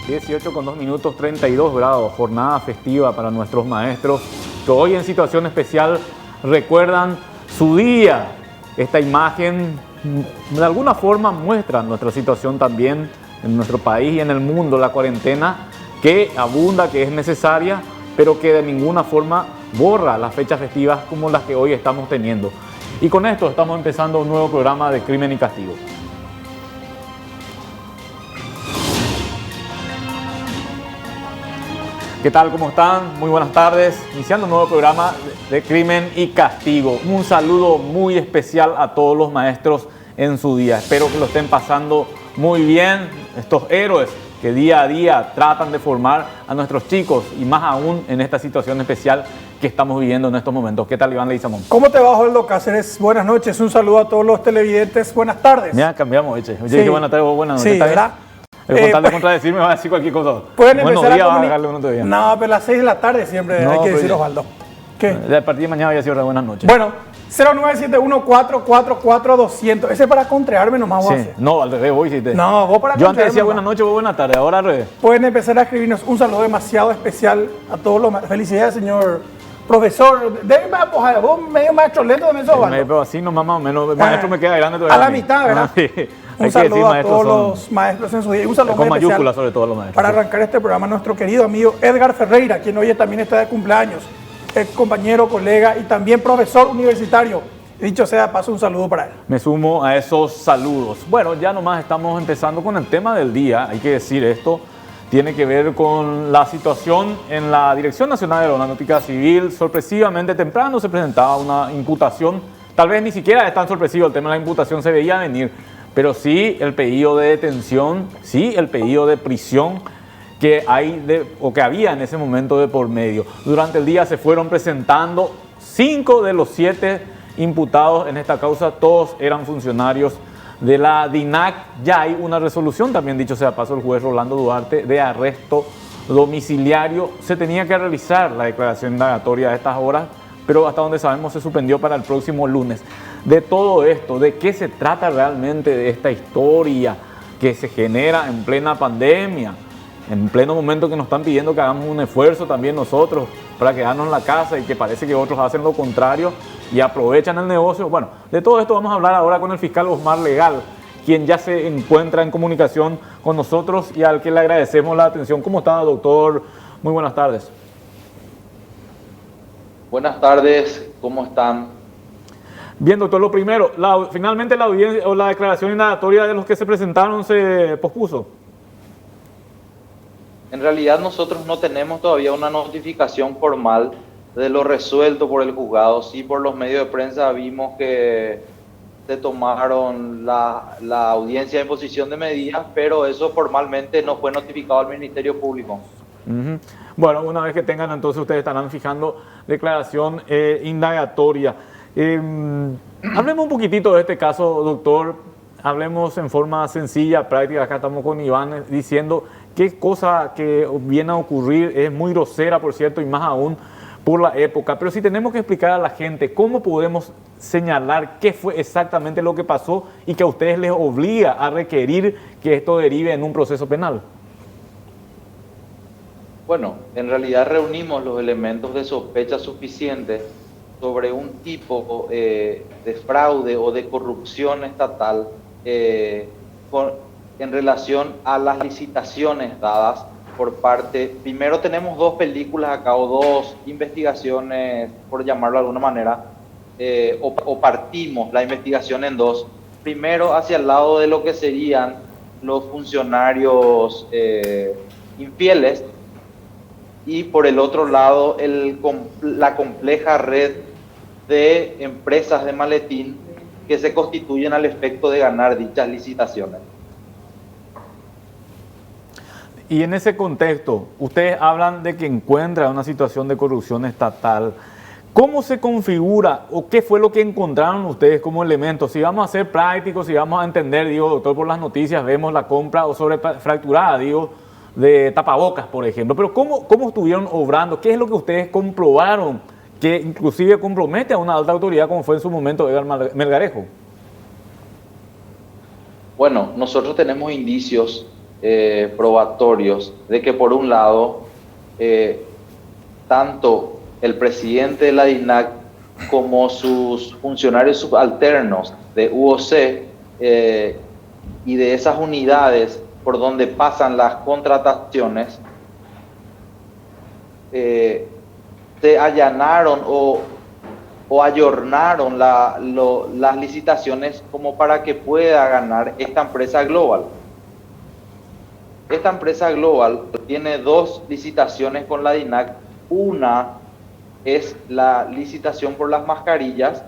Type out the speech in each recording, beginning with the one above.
18 con 2 minutos, 32 grados, jornada festiva para nuestros maestros que hoy en situación especial recuerdan su día. Esta imagen de alguna forma muestra nuestra situación también en nuestro país y en el mundo, la cuarentena que abunda, que es necesaria, pero que de ninguna forma borra las fechas festivas como las que hoy estamos teniendo. Y con esto estamos empezando un nuevo programa de Crimen y Castigo. ¿Qué tal? ¿Cómo están? Muy buenas tardes. Iniciando un nuevo programa de Crimen y Castigo. Un saludo muy especial a todos los maestros en su día. Espero que lo estén pasando muy bien. Estos héroes que día a día tratan de formar a nuestros chicos y más aún en esta situación especial que estamos viviendo en estos momentos. ¿Qué tal, Iván Leguizamón? ¿Cómo te va, Osvaldo Cáceres? Buenas noches. Un saludo a todos los televidentes. Buenas tardes. Ya cambiamos, Eche. Oye, Sí. qué buena tarde, buenas noches. Sí, ¿verdad? Con tal de contradecirme va a decir cualquier cosa. Pueden Buenos empezar días, a va a dejarle uno todavía. No, pero a las 6 de la tarde siempre No, hay que pero decir, ya. Osvaldo. ¿Qué? A partir de mañana voy a decir buenas noches. Bueno, 0971-444-200. Ese es para contrarme nomás vos Sí. haces. No, al revés, voy. No, vos para Yo antes decía contrarme buenas noches, vos buenas tardes, ahora al revés. Pueden empezar a escribirnos un saludo demasiado especial a todos los maestros. Felicidades, señor profesor. Déjame apoyar. Vos medio maestro lento también sos, Osvaldo. Pero así nomás más o menos. El maestro me queda grande todavía. A la mitad, ¿verdad? Sí. Un Hay que decir saludo a maestros todos son- los maestros en su día. Y un saludo con muy especial mayúsculas sobre todo los maestros. para Sí. arrancar este programa, nuestro querido amigo Edgar Ferreira, quien hoy también está de cumpleaños, ex compañero, colega y también profesor universitario. Dicho sea, de paso un saludo para él. Me sumo a esos saludos. Bueno, ya nomás estamos empezando con el tema del día. Hay que decir esto. Tiene que ver con la situación en la Dirección Nacional de Aeronáutica Civil. Sorpresivamente temprano se presentaba una imputación. Tal vez ni siquiera es tan sorpresivo el tema de la imputación, se veía venir. Pero sí el pedido de detención, sí el pedido de prisión que que había en ese momento de por medio. Durante el día se fueron presentando 5 de los 7 imputados en esta causa. Todos eran funcionarios de la DINAC. Ya hay una resolución, también dicho sea paso, el juez Rolando Duarte, de arresto domiciliario. Se tenía que realizar la declaración indagatoria a estas horas, pero hasta donde sabemos se suspendió para el próximo lunes. De todo esto, ¿de qué se trata realmente de esta historia que se genera en plena pandemia? En pleno momento que nos están pidiendo que hagamos un esfuerzo también nosotros para quedarnos en la casa y que parece que otros hacen lo contrario y aprovechan el negocio. Bueno, de todo esto vamos a hablar ahora con el fiscal Osmar Legal, quien ya se encuentra en comunicación con nosotros y al que le agradecemos la atención. ¿Cómo está, doctor? Muy buenas tardes. Buenas tardes, ¿cómo están? Bien, doctor, lo primero, finalmente la audiencia o la declaración indagatoria de los que se presentaron se pospuso. En realidad nosotros no tenemos todavía una notificación formal de lo resuelto por el juzgado. Sí, por los medios de prensa vimos que se tomaron la audiencia de imposición de medidas, pero eso formalmente no fue notificado al Ministerio Público. Ujú. Bueno, una vez que tengan, entonces ustedes estarán fijando declaración indagatoria. Hablemos un poquitito de este caso, doctor. Hablemos en forma sencilla, práctica. Acá estamos con Iván diciendo qué cosa que viene a ocurrir es muy grosera, por cierto, y más aún por la época. Pero si tenemos que explicar a la gente cómo podemos señalar qué fue exactamente lo que pasó y que a ustedes les obliga a requerir que esto derive en un proceso penal. Bueno, en realidad reunimos los elementos de sospecha suficientes sobre un tipo de fraude o de corrupción estatal en relación a las licitaciones dadas por parte. Primero tenemos 2 películas acá o 2 investigaciones, por llamarlo de alguna manera, o partimos la investigación en 2. Primero hacia el lado de lo que serían los funcionarios infieles, y por el otro lado la compleja red de empresas de maletín que se constituyen al efecto de ganar dichas licitaciones. Y en ese contexto, ustedes hablan de que encuentran una situación de corrupción estatal. ¿Cómo se configura o qué fue lo que encontraron ustedes como elementos? Si vamos a ser prácticos, si vamos a entender, digo, doctor, por las noticias vemos la compra o sobrefracturada, digo, de tapabocas, por ejemplo. Pero ¿cómo estuvieron obrando? ¿Qué es lo que ustedes comprobaron que inclusive compromete a una alta autoridad como fue en su momento Edgar Melgarejo? Bueno, nosotros tenemos indicios probatorios de que por un lado, tanto el presidente de la DINAC como sus funcionarios subalternos de UOC y de esas unidades por donde pasan las contrataciones, se allanaron o ayornaron las licitaciones como para que pueda ganar esta empresa Global. Esta empresa Global tiene 2 licitaciones con la DINAC. Una es la licitación por las mascarillas,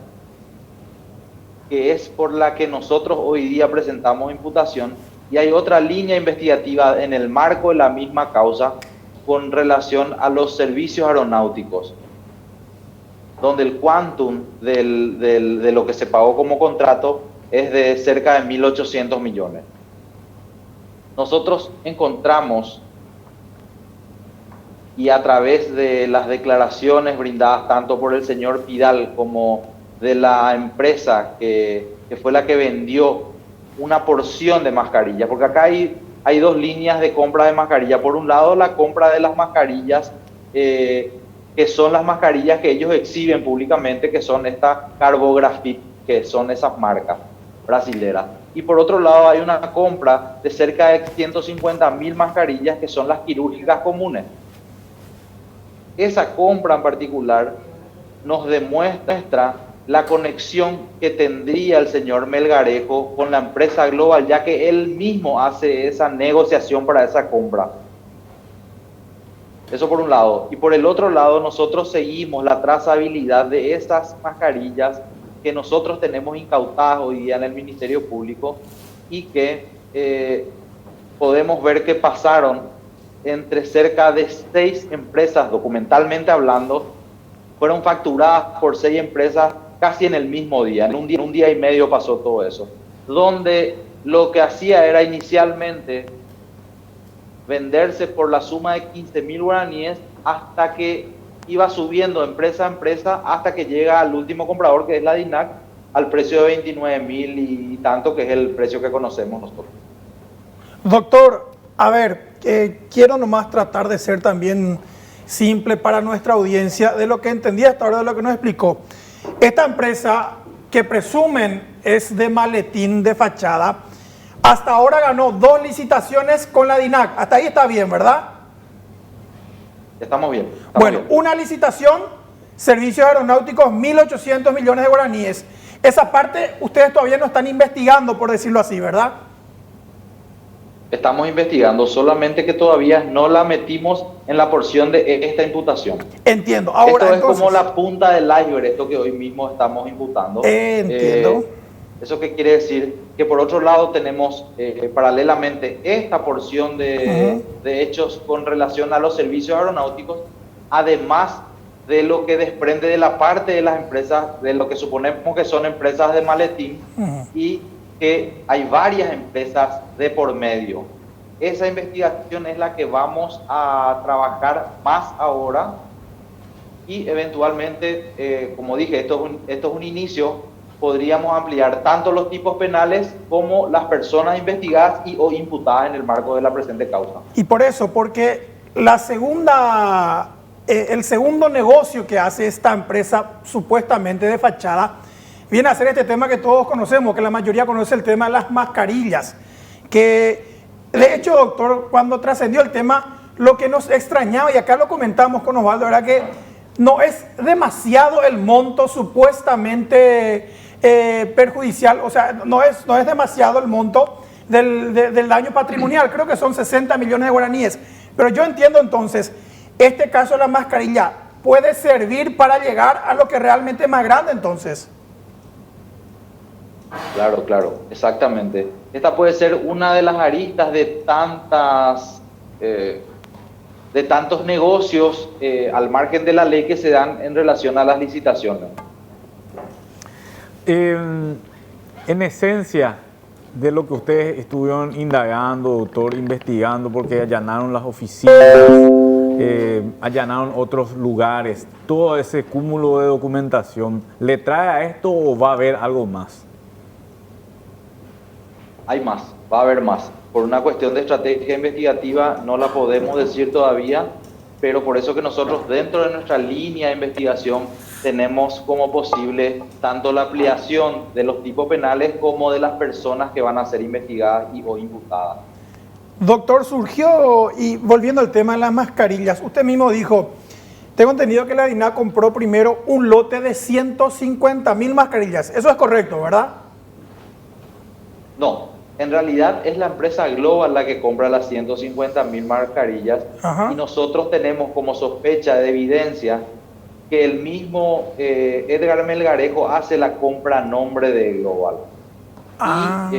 que es por la que nosotros hoy día presentamos imputación, y hay otra línea investigativa en el marco de la misma causa con relación a los servicios aeronáuticos, donde el quantum de lo que se pagó como contrato es de cerca de 1.800 millones. Nosotros encontramos, y a través de las declaraciones brindadas tanto por el señor Pidal como de la empresa que fue la que vendió una porción de mascarillas, porque acá hay 2 líneas de compra de mascarillas. Por un lado, la compra de las mascarillas, que son las mascarillas que ellos exhiben públicamente, que son esta Carbographic, que son esas marcas brasileras. Y por otro lado, hay una compra de cerca de 150.000 mascarillas, que son las quirúrgicas comunes. Esa compra en particular nos demuestra la conexión que tendría el señor Melgarejo con la empresa Global, ya que él mismo hace esa negociación para esa compra. Eso por un lado. Y por el otro lado, nosotros seguimos la trazabilidad de esas mascarillas que nosotros tenemos incautadas hoy día en el Ministerio Público y que podemos ver que pasaron entre cerca de 6 empresas, documentalmente hablando, fueron facturadas por 6 empresas casi en el mismo día. En un día y medio pasó todo eso, donde lo que hacía era inicialmente venderse por la suma de 15.000 guaraníes hasta que iba subiendo empresa a empresa hasta que llega al último comprador, que es la DINAC, al precio de 29.000 y tanto, que es el precio que conocemos nosotros. Doctor, a ver, quiero nomás tratar de ser también simple para nuestra audiencia de lo que entendí hasta ahora, de lo que nos explicó. Esta empresa que presumen es de maletín de fachada, hasta ahora ganó 2 licitaciones con la DINAC. Hasta ahí está bien, ¿verdad? Estamos bien. Bueno, una licitación, servicios aeronáuticos, 1.800 millones de guaraníes. Esa parte ustedes todavía no están investigando, por decirlo así, ¿verdad? Estamos investigando, solamente que todavía no la metimos en la porción de esta imputación. Entiendo. Ahora, esto es entonces, como la punta del iceberg, esto que hoy mismo estamos imputando. Entiendo. ¿Eso qué quiere decir? Que por otro lado tenemos paralelamente esta porción de hechos con relación a los servicios aeronáuticos, además de lo que desprende de la parte de las empresas, de lo que suponemos que son empresas de maletín, y que hay varias empresas de por medio. Esa investigación es la que vamos a trabajar más ahora y eventualmente, como dije, esto es un inicio. Podríamos ampliar tanto los tipos penales como las personas investigadas y o imputadas en el marco de la presente causa. Y por eso, porque la el segundo negocio que hace esta empresa supuestamente de fachada viene a ser este tema que todos conocemos, que la mayoría conoce, el tema de las mascarillas. Que de hecho, doctor, cuando trascendió el tema, lo que nos extrañaba, y acá lo comentamos con Osvaldo, era que no es demasiado el monto supuestamente perjudicial, o sea, no es demasiado el monto del daño patrimonial, creo que son 60 millones de guaraníes, pero yo entiendo entonces, este caso de la mascarilla puede servir para llegar a lo que realmente es más grande entonces. Claro, exactamente. Esta puede ser una de las aristas de tantos negocios al margen de la ley que se dan en relación a las licitaciones. En esencia de lo que ustedes estuvieron indagando, doctor, investigando, porque allanaron las oficinas, allanaron otros lugares, todo ese cúmulo de documentación, ¿le trae a esto o va a haber algo más? hay más, va a haber más. Por una cuestión de estrategia investigativa no la podemos decir todavía, pero por eso que nosotros dentro de nuestra línea de investigación tenemos como posible tanto la ampliación de los tipos penales como de las personas que van a ser investigadas o imputadas. Doctor, surgió, y volviendo al tema de las mascarillas, usted mismo dijo, tengo entendido que la DINAC compró primero un lote de 150.000 mascarillas. Eso es correcto, ¿verdad? No, en realidad es la empresa Global la que compra las 150.000 mascarillas. Ajá. Y nosotros tenemos como sospecha de evidencia que el mismo Edgar Melgarejo hace la compra a nombre de Global. Y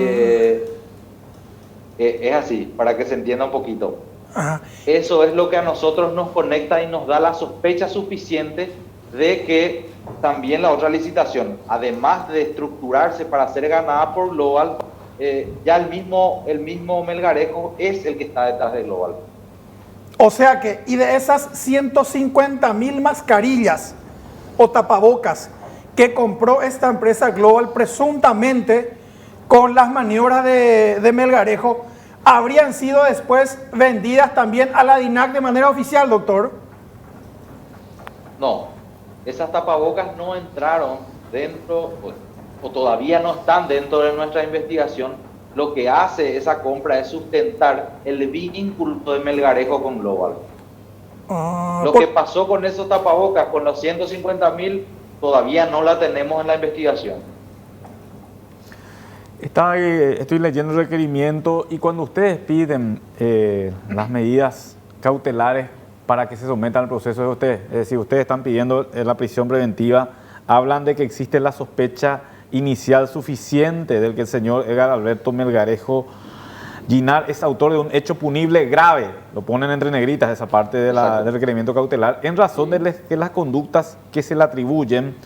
es así, para que se entienda un poquito. Ajá. Eso es lo que a nosotros nos conecta y nos da la sospecha suficiente de que también la otra licitación, además de estructurarse para ser ganada por Global, ya el mismo Melgarejo es el que está detrás de Global. O sea que, y de esas 150.000 mascarillas o tapabocas que compró esta empresa Global presuntamente con las maniobras de Melgarejo, ¿habrían sido después vendidas también a la DINAC de manera oficial, doctor? No, esas tapabocas no entraron dentro, o todavía no están dentro de nuestra investigación. Lo que hace esa compra es sustentar el vínculo de Melgarejo con Global. Lo que pasó con esos tapabocas, con los 150.000, todavía no la tenemos en la investigación. Estoy leyendo el requerimiento y cuando ustedes piden las medidas cautelares para que se sometan al proceso de ustedes, es decir, ustedes están pidiendo la prisión preventiva, hablan de que existe la sospecha inicial suficiente del que el señor Edgar Alberto Melgarejo Ginar es autor de un hecho punible grave, lo ponen entre negritas esa parte del requerimiento cautelar, en razón de que las conductas que se le atribuyen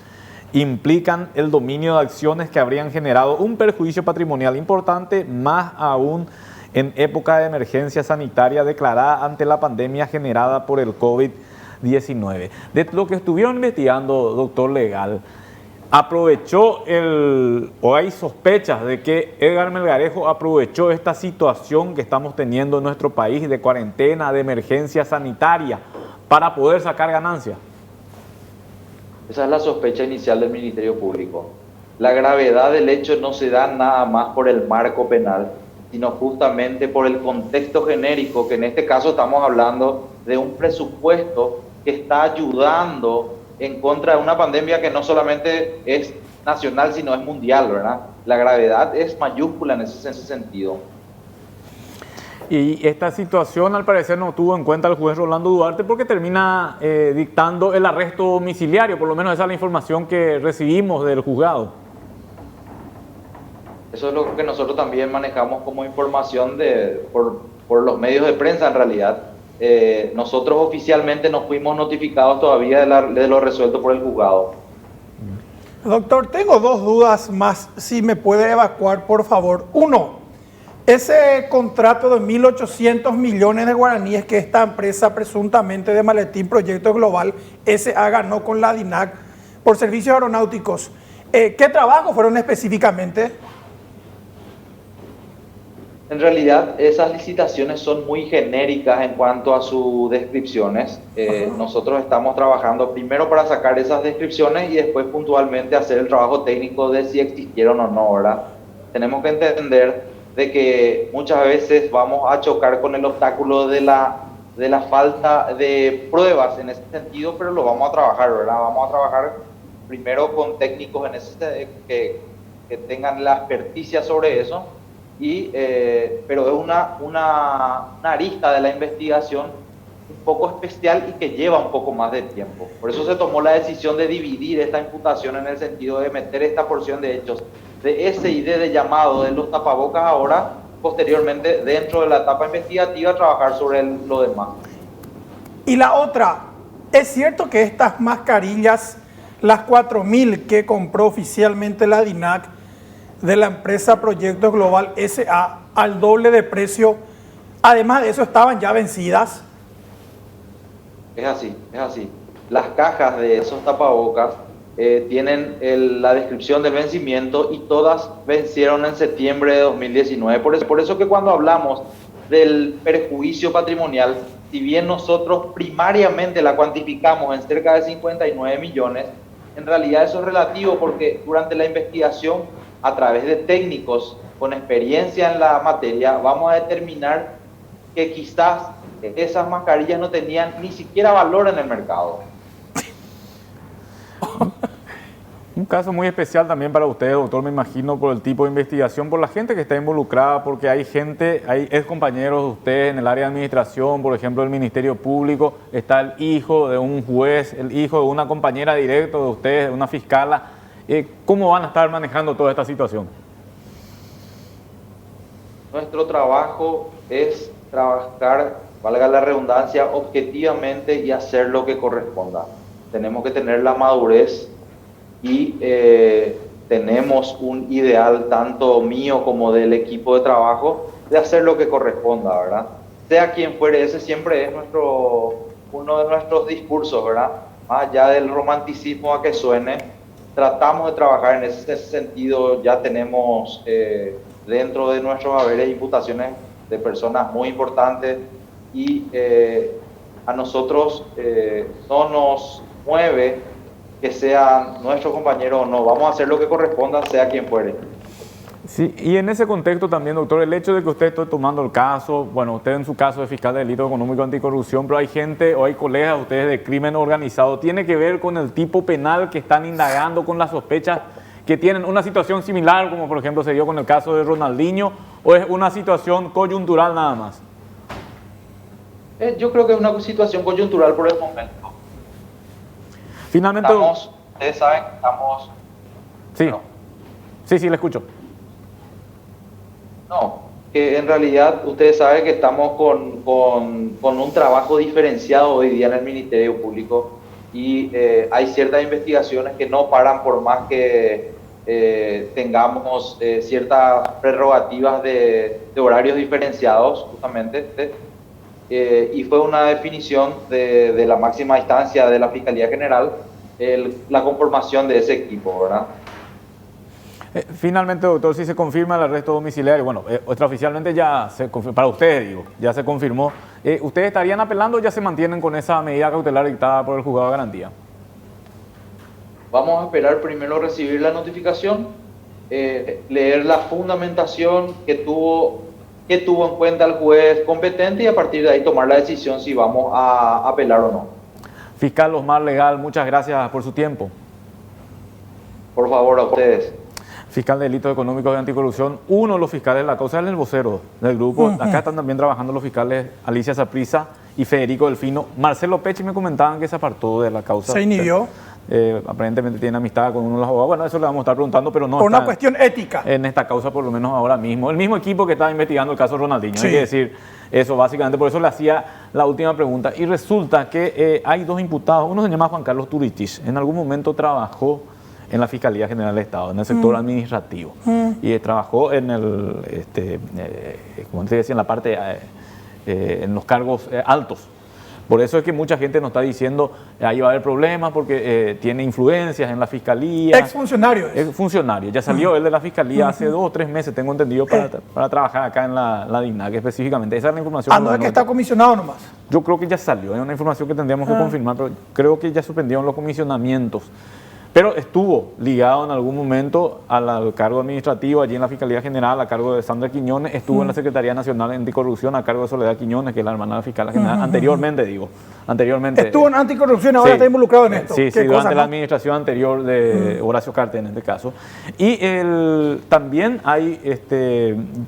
implican el dominio de acciones que habrían generado un perjuicio patrimonial importante, más aún en época de emergencia sanitaria declarada ante la pandemia generada por el COVID-19. De lo que estuvieron investigando, doctor legal, aprovechó o hay sospechas de que Edgar Melgarejo aprovechó esta situación que estamos teniendo en nuestro país de cuarentena, de emergencia sanitaria, para poder sacar ganancias. Esa es la sospecha inicial del Ministerio Público. La gravedad del hecho no se da nada más por el marco penal, sino justamente por el contexto genérico, que en este caso estamos hablando de un presupuesto que está ayudando en contra de una pandemia que no solamente es nacional, sino es mundial, ¿verdad? La gravedad es mayúscula en ese sentido. Y esta situación al parecer no tuvo en cuenta el juez Rolando Duarte porque termina dictando el arresto domiciliario, por lo menos esa es la información que recibimos del juzgado. Eso es lo que nosotros también manejamos como información por los medios de prensa en realidad. Nosotros oficialmente no fuimos notificados todavía de lo resuelto por el juzgado. Doctor, tengo dos dudas más, si me puede evacuar, por favor. Uno, ese contrato de 1.800 millones de guaraníes que esta empresa presuntamente de Maletín Proyecto Global S.A. ganó con la DINAC por servicios aeronáuticos, ¿qué trabajos fueron específicamente? En realidad, esas licitaciones son muy genéricas en cuanto a sus descripciones. Nosotros estamos trabajando primero para sacar esas descripciones y después puntualmente hacer el trabajo técnico de si existieron o no, ¿verdad? Tenemos que entender de que muchas veces vamos a chocar con el obstáculo de la falta de pruebas en ese sentido, pero lo vamos a trabajar, ¿verdad? Vamos a trabajar primero con técnicos que tengan la experticia sobre eso. Pero es una arista de la investigación un poco especial y que lleva un poco más de tiempo. Por eso se tomó la decisión de dividir esta imputación en el sentido de meter esta porción de hechos de SID de llamado de los tapabocas ahora, posteriormente dentro de la etapa investigativa, trabajar sobre lo demás. Y la otra, ¿es cierto que estas mascarillas, las 4.000 que compró oficialmente la DINAC, de la empresa Proyecto Global S.A. al doble de precio, además de eso estaban ya vencidas? Es así, es así. Las cajas de esos tapabocas tienen la descripción del vencimiento y todas vencieron en septiembre de 2019. Por eso que cuando hablamos del perjuicio patrimonial, si bien nosotros primariamente la cuantificamos en cerca de 59 millones, en realidad eso es relativo porque durante la investigación, a través de técnicos con experiencia en la materia, vamos a determinar que quizás esas mascarillas no tenían ni siquiera valor en el mercado. Un caso muy especial también para ustedes, doctor, me imagino, por el tipo de investigación, por la gente que está involucrada, porque hay gente, hay ex compañeros de ustedes en el área de administración, por ejemplo, del Ministerio Público, está el hijo de un juez, el hijo de una compañera directa de ustedes, de una fiscala. ¿Cómo van a estar manejando toda esta situación? Nuestro trabajo es trabajar, valga la redundancia, objetivamente y hacer lo que corresponda. Tenemos que tener la madurez y tenemos un ideal tanto mío como del equipo de trabajo de hacer lo que corresponda, ¿verdad? Sea quien fuere, ese siempre es uno de nuestros discursos, ¿verdad? Más allá del romanticismo a que suene, tratamos de trabajar en ese sentido. Ya tenemos dentro de nuestros haberes imputaciones de personas muy importantes y a nosotros no nos mueve que sean nuestros compañeros o no. Vamos a hacer lo que corresponda, sea quien fuere. Sí, y en ese contexto también, doctor, el hecho de que usted esté tomando el caso, bueno, usted en su caso de fiscal de delito económico anticorrupción, pero hay gente o hay colegas de ustedes de crimen organizado, ¿tiene que ver con el tipo penal que están indagando, con las sospechas que tienen una situación similar, como por ejemplo se dio con el caso de Ronaldinho, o es una situación coyuntural nada más? Yo creo que es una situación coyuntural por el momento. Finalmente... Ustedes saben que estamos... Sí, no. sí, le escucho. No, que en realidad ustedes saben que estamos con un trabajo diferenciado hoy día en el Ministerio Público y hay ciertas investigaciones que no paran por más que tengamos ciertas prerrogativas de horarios diferenciados, justamente. Y fue una definición de la máxima instancia de la Fiscalía General la conformación de ese equipo, ¿verdad? Finalmente, doctor, si se confirma el arresto domiciliario, bueno, extraoficialmente ya se confirmó, para ustedes digo, ya se confirmó, ¿ustedes estarían apelando o ya se mantienen con esa medida cautelar dictada por el juzgado de garantía? Vamos a esperar primero recibir la notificación, leer la fundamentación que tuvo en cuenta el juez competente y a partir de ahí tomar la decisión si vamos a apelar o no. Fiscal Osmar Legal, muchas gracias por su tiempo. Por favor, a ustedes. Fiscal de Delitos Económicos de Anticorrupción, uno de los fiscales de la causa es el vocero del grupo. Acá están también trabajando los fiscales Alicia Saprissa y Federico Delfino. Marcelo Pecci me comentaban que se apartó de la causa. Se inhibió. Aparentemente tiene amistad con uno de los abogados. Bueno, eso le vamos a estar preguntando, pero no. Por una cuestión ética. En esta causa, por lo menos ahora mismo. El mismo equipo que está investigando el caso Ronaldinho. Sí. Hay que decir eso básicamente. Por eso le hacía la última pregunta. Y resulta que hay dos imputados. Uno se llama Juan Carlos Turitis. En algún momento trabajó en la Fiscalía General del Estado, en el sector administrativo. Y trabajó en el, como se decía, en la parte, en los cargos altos. Por eso es que mucha gente nos está diciendo ahí va a haber problemas porque tiene influencias en la Fiscalía. Exfuncionario. Es funcionario. Ya salió él de la Fiscalía hace 2 o 3 meses, tengo entendido, para trabajar acá en la DINAC específicamente. Esa es la información. No es que está comisionado nomás. Yo creo que ya salió, es una información que tendríamos que confirmar, pero creo que ya suspendieron los comisionamientos. Pero estuvo ligado en algún momento al cargo administrativo allí en la Fiscalía General, a cargo de Sandra Quiñones, estuvo en la Secretaría Nacional de Anticorrupción a cargo de Soledad Quiñones, que es la hermana de la Fiscal General, anteriormente. Estuvo en anticorrupción, ahora está involucrado en esto. Sí, durante la administración anterior de Horacio Cartes en este caso. Y también hay,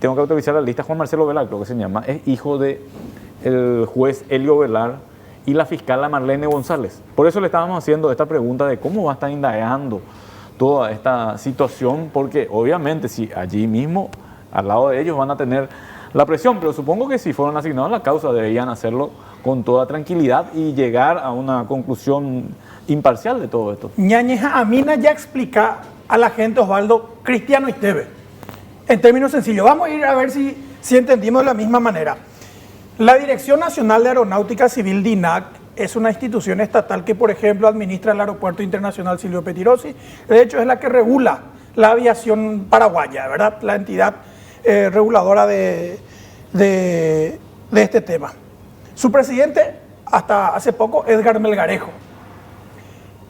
tengo que autorizar la lista, Juan Marcelo Velar, creo que se llama, es hijo del juez Elio Velar y la fiscal Marlene González. Por eso le estábamos haciendo esta pregunta de cómo va a estar indagando toda esta situación, porque obviamente si allí mismo, al lado de ellos, van a tener la presión, pero supongo que si fueron asignados a la causa deberían hacerlo con toda tranquilidad y llegar a una conclusión imparcial de todo esto. Ñañeja Amina ya explica a la gente, Osvaldo, Cristiano Esteve, en términos sencillos. Vamos a ir a ver si entendimos de la misma manera. La Dirección Nacional de Aeronáutica Civil, DINAC, es una institución estatal que, por ejemplo, administra el Aeropuerto Internacional Silvio Pettirossi. De hecho, es la que regula la aviación paraguaya, ¿verdad? La entidad reguladora de este tema. Su presidente, hasta hace poco, Edgar Melgarejo.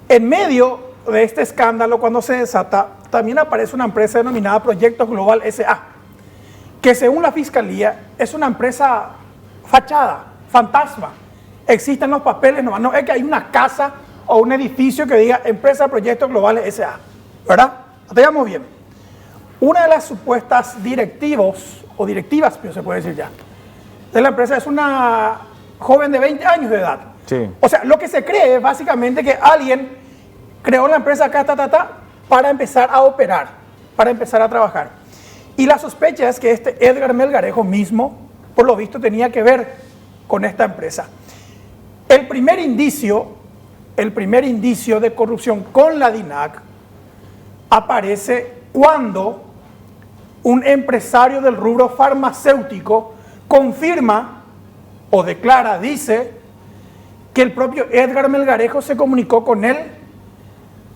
En medio de este escándalo, cuando se desata, también aparece una empresa denominada Proyectos Global S.A., que según la Fiscalía es una empresa fachada, fantasma. Existen los papeles, no es que hay una casa o un edificio que diga Empresa Proyectos Globales S.A., ¿verdad? Digamos bien. Una de las supuestas directivos, o directivas, pero se puede decir ya, de la empresa es una joven de 20 años de edad. Sí. O sea, lo que se cree es básicamente que alguien creó la empresa acá, para empezar a operar, para empezar a trabajar. Y la sospecha es que este Edgar Melgarejo mismo, por lo visto, tenía que ver con esta empresa. El primer indicio de corrupción con la DINAC aparece cuando un empresario del rubro farmacéutico confirma o declara, dice, que el propio Edgar Melgarejo se comunicó con él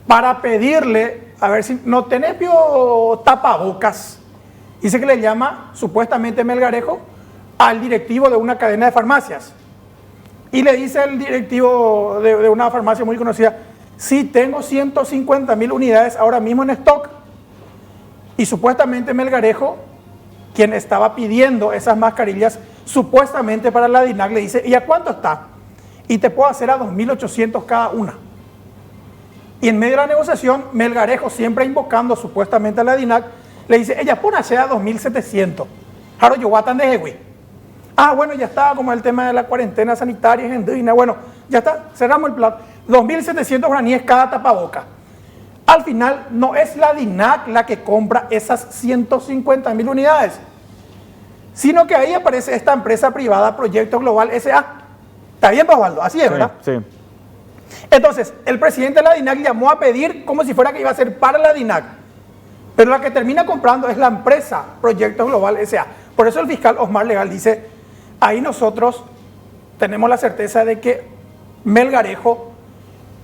para pedirle, a ver si no tenés tapabocas. Dice que le llama supuestamente Melgarejo al directivo de una cadena de farmacias. Y le dice al directivo de una farmacia muy conocida, sí, tengo 150.000 unidades ahora mismo en stock. Y supuestamente Melgarejo, quien estaba pidiendo esas mascarillas, supuestamente para la DINAC, le dice, ¿y a cuánto está? Y te puedo hacer a 2.800 cada una. Y en medio de la negociación, Melgarejo, siempre invocando supuestamente a la DINAC, le dice, ella pone a 2.700. Jaro Yoguatan de Hegui. Ah, bueno, ya está, como el tema de la cuarentena sanitaria en Dina. Bueno, ya está, cerramos el plato. 2.700 guaraníes cada tapaboca. Al final, no es la DINAC la que compra esas 150.000 unidades, sino que ahí aparece esta empresa privada, Proyecto Global S.A. ¿Está bien, Osvaldo? Así es, ¿verdad? Sí. Entonces, el presidente de la DINAC llamó a pedir como si fuera que iba a ser para la DINAC, pero la que termina comprando es la empresa Proyecto Global S.A. Por eso el fiscal Osmar Legal dice, ahí nosotros tenemos la certeza de que Melgarejo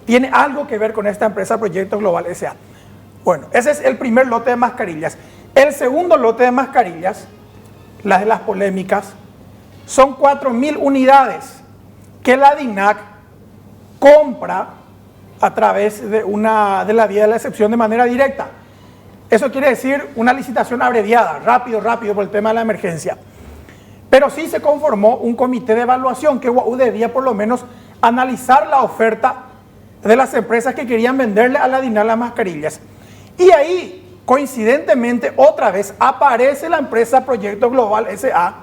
tiene algo que ver con esta empresa Proyecto Global S.A. Bueno, ese es el primer lote de mascarillas. El segundo lote de mascarillas, las de las polémicas, son 4.000 unidades que la DINAC compra a través de la vía de la excepción de manera directa. Eso quiere decir una licitación abreviada, rápido por el tema de la emergencia. Pero sí se conformó un comité de evaluación que debía por lo menos analizar la oferta de las empresas que querían venderle a la DINAC las mascarillas. Y ahí, coincidentemente, otra vez aparece la empresa Proyecto Global S.A.,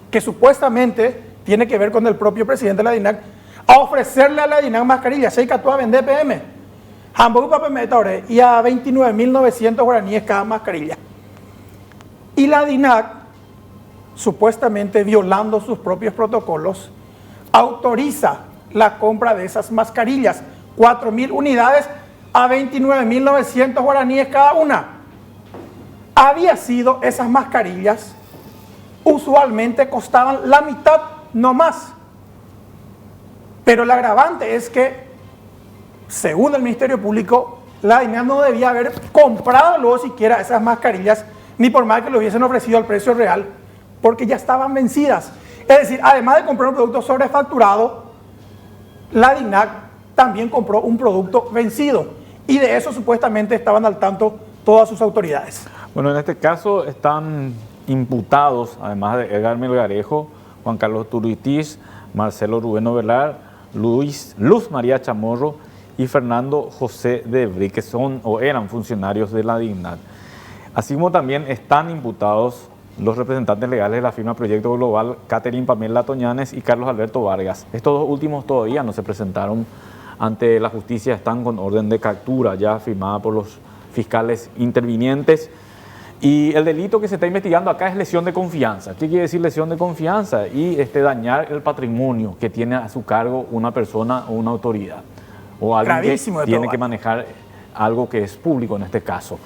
que supuestamente tiene que ver con el propio presidente de la DINAC, a ofrecerle a la DINAC mascarillas. Se cató a vender PM. Y a 29.900 guaraníes cada mascarilla. Y la DINAC, supuestamente violando sus propios protocolos, autoriza la compra de esas mascarillas, 4.000 unidades a 29.900 guaraníes cada una. Había sido esas mascarillas, usualmente costaban la mitad, no más. Pero el agravante es que, según el Ministerio Público, la DINAC no debía haber comprado luego siquiera esas mascarillas, ni por más que lo hubiesen ofrecido al precio real, porque ya estaban vencidas. Es decir, además de comprar un producto sobrefacturado, la DINAC también compró un producto vencido. Y de eso supuestamente estaban al tanto todas sus autoridades. Bueno, en este caso están imputados, además de Edgar Melgarejo, Juan Carlos Turitis, Marcelo Rubén Ovelar, Luz María Chamorro y Fernando José Debrí, que son o eran funcionarios de la DINAC. Así como también están imputados los representantes legales de la firma Proyecto Global, Catherine Pamela Toñanes y Carlos Alberto Vargas. Estos dos últimos todavía no se presentaron ante la justicia, están con orden de captura ya firmada por los fiscales intervinientes. Y el delito que se está investigando acá es lesión de confianza. ¿Qué quiere decir lesión de confianza? Y dañar el patrimonio que tiene a su cargo una persona o una autoridad. O alguien Gravísimo que tiene que manejar algo que es público en este caso.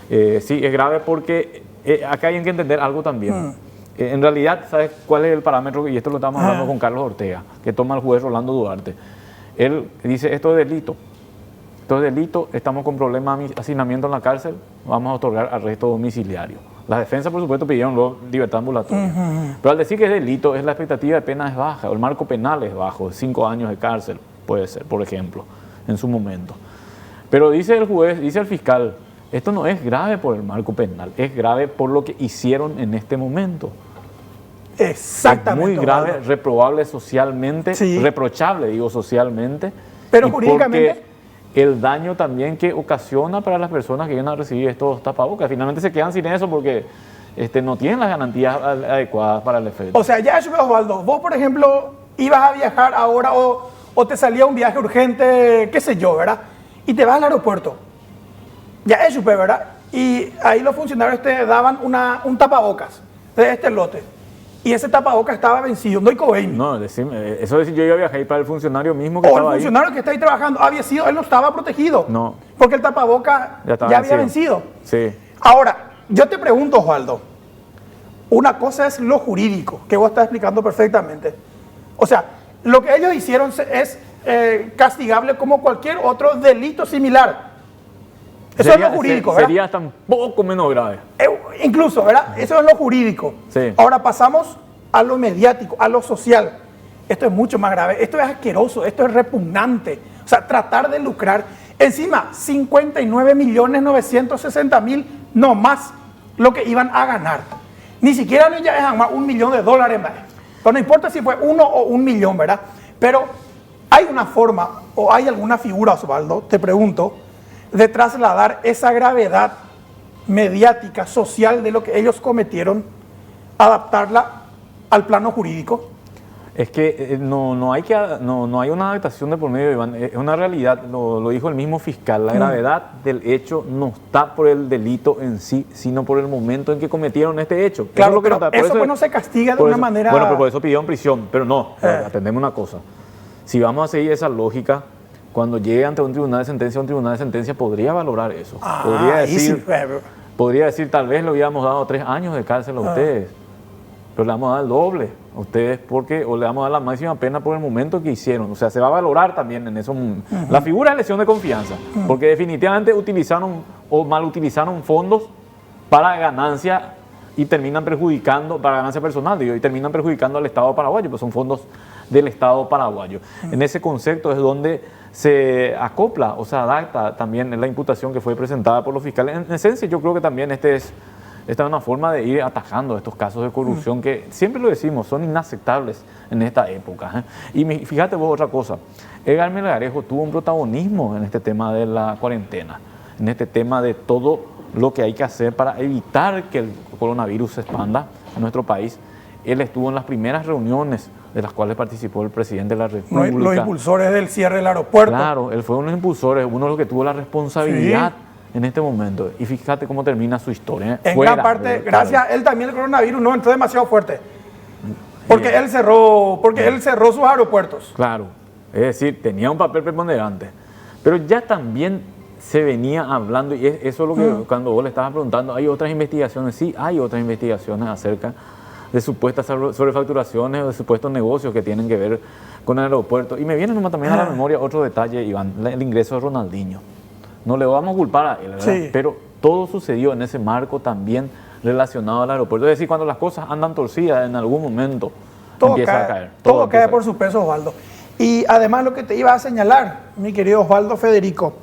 Sí, es grave porque acá hay que entender algo también. En realidad, ¿sabes cuál es el parámetro? Y esto lo estamos hablando con Carlos Ortega, que toma el juez Rolando Duarte. Él dice, esto es delito. Esto es delito, estamos con problemas de hacinamiento en la cárcel, vamos a otorgar arresto domiciliario. Las defensas, por supuesto, pidieron luego libertad ambulatoria. Pero al decir que es delito, la expectativa de pena es baja, o el marco penal es bajo, 5 años de cárcel, puede ser, por ejemplo, en su momento. Pero dice el juez, dice el fiscal, esto no es grave por el marco penal, es grave por lo que hicieron en este momento. Exactamente. Es muy grave, reprobable socialmente, reprochable, digo, socialmente. Pero jurídicamente... el daño también que ocasiona para las personas que vienen a recibir estos tapabocas. Finalmente se quedan sin eso porque no tienen las garantías adecuadas para el efecto. O sea, ya eso, Osvaldo, vos, por ejemplo, ibas a viajar ahora o te salía un viaje urgente, qué sé yo, ¿verdad? Y te vas al aeropuerto. Ya eso, ¿verdad? Y ahí los funcionarios te daban un tapabocas de este lote. Y ese tapabocas estaba vencido, no hay COVID. No, decime, eso es decir, yo iba a viajar para el funcionario mismo que o estaba ahí. O el funcionario que está ahí trabajando había sido, él no estaba protegido. No. Porque el tapabocas ya había vencido. Sí. Ahora, yo te pregunto, Osvaldo, una cosa es lo jurídico, que vos estás explicando perfectamente. O sea, lo que ellos hicieron es castigable como cualquier otro delito similar. Eso es lo jurídico, ¿verdad? Sería hasta un poco menos grave. Incluso, ¿verdad? Eso es lo jurídico. Sí. Ahora pasamos a lo mediático, a lo social. Esto es mucho más grave. Esto es asqueroso, esto es repugnante. O sea, tratar de lucrar. Encima, 59.960.000 no más lo que iban a ganar. Ni siquiera ya es $1 millón. ¿Verdad? Pero no importa si fue 1 o 1 millón, ¿verdad? Pero hay una forma o hay alguna figura, Osvaldo, te pregunto, de trasladar esa gravedad mediática, social de lo que ellos cometieron, adaptarla al plano jurídico. Es que no hay una adaptación de por medio, Iván, es una realidad, lo dijo el mismo fiscal, la gravedad del hecho no está por el delito en sí, sino por el momento en que cometieron este hecho. Claro, eso pues no se castiga de una manera... Bueno, pero por eso pidieron prisión, pero no, atendemos una cosa, si vamos a seguir esa lógica, cuando llegue ante un tribunal de sentencia, podría valorar eso. Podría decir, tal vez le hubiéramos dado 3 años de cárcel a ustedes, pero le vamos a dar el doble a ustedes o le vamos a dar la máxima pena por el momento que hicieron. O sea, se va a valorar también en eso. La figura de lesión de confianza, porque definitivamente utilizaron o mal utilizaron fondos para ganancia y terminan perjudicando, para ganancia personal, y terminan perjudicando al Estado paraguayo, pues son fondos del Estado paraguayo. En ese concepto es donde se acopla o se adapta también la imputación que fue presentada por los fiscales. En esencia, yo creo que también esta es una forma de ir atajando estos casos de corrupción que, siempre lo decimos, son inaceptables en esta época. Y fíjate vos otra cosa, Edgar Melgarejo tuvo un protagonismo en este tema de la cuarentena, en este tema de todo lo que hay que hacer para evitar que el coronavirus se expanda en nuestro país. Él estuvo en las primeras reuniones de las cuales participó el presidente de la República. Los impulsores del cierre del aeropuerto. Claro, él fue uno de los impulsores, uno de los que tuvo la responsabilidad en este momento. Y fíjate cómo termina su historia. En gran parte, gracias a él también el coronavirus no entró demasiado fuerte. Porque él cerró sus aeropuertos. Claro, es decir, tenía un papel preponderante. Pero ya también se venía hablando, y eso es lo que cuando vos le estabas preguntando, hay otras investigaciones, sí, hay otras investigaciones acerca de supuestas sobrefacturaciones o de supuestos negocios que tienen que ver con el aeropuerto. Y me viene también a la memoria otro detalle, Iván, el ingreso de Ronaldinho. No le vamos a culpar a él, ¿verdad? Sí. Pero todo sucedió en ese marco también relacionado al aeropuerto. Es decir, cuando las cosas andan torcidas, en algún momento empieza a caer. Todo cae por su peso, Osvaldo. Y además lo que te iba a señalar, mi querido Osvaldo Federico,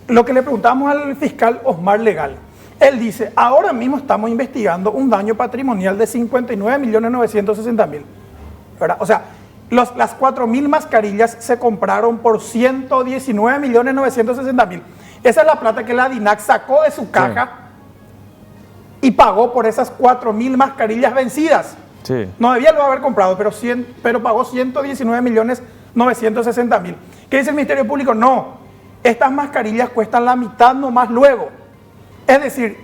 lo que le preguntamos al fiscal Osmar Legal. Él dice, ahora mismo estamos investigando un daño patrimonial de 59.960.000. ¿Verdad? O sea, las 4.000 mascarillas se compraron por 119.960.000. Esa es la plata que la DINAC sacó de su caja y pagó por esas 4.000 mascarillas vencidas. Sí. No debía lo haber comprado, pero pagó 119.960.000. ¿Qué dice el Ministerio Público? No, estas mascarillas cuestan la mitad nomás luego. Es decir,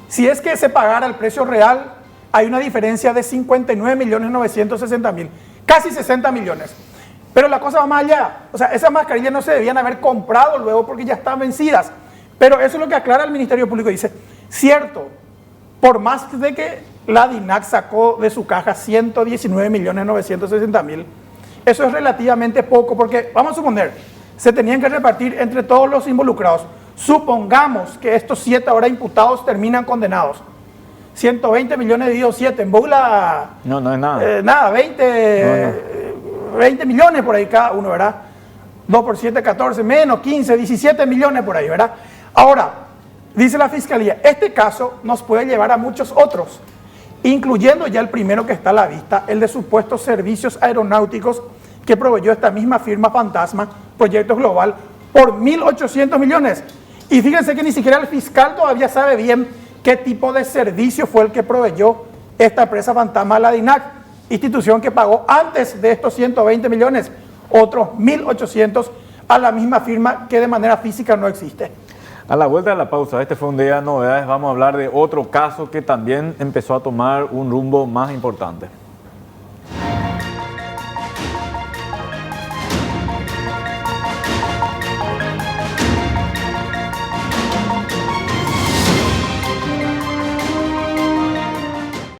si es que se pagara el precio real, hay una diferencia de 59.960.000, casi 60 millones. Pero la cosa va más allá. O sea, esas mascarillas no se debían haber comprado luego porque ya están vencidas. Pero eso es lo que aclara el Ministerio Público. Dice, cierto, por más de que la DINAC sacó de su caja 119.960.000, eso es relativamente poco, porque vamos a suponer, se tenían que repartir entre todos los involucrados. Supongamos que estos 7 ahora imputados terminan condenados. 120 millones dividido 7, en Bogla... No, no es nada. 20 millones por ahí cada uno, ¿verdad? 2 por 7, 14, menos 15, 17 millones por ahí, ¿verdad? Ahora, dice la Fiscalía, este caso nos puede llevar a muchos otros, incluyendo ya el primero que está a la vista, el de supuestos servicios aeronáuticos que proveyó esta misma firma fantasma, Proyectos Global, por 1.800 millones. Y fíjense que ni siquiera el fiscal todavía sabe bien qué tipo de servicio fue el que proveyó esta empresa fantasma, la DINAC, institución que pagó antes de estos 120 millones, otros 1.800 a la misma firma que de manera física no existe. A la vuelta de la pausa, este fue un día de novedades, vamos a hablar de otro caso que también empezó a tomar un rumbo más importante.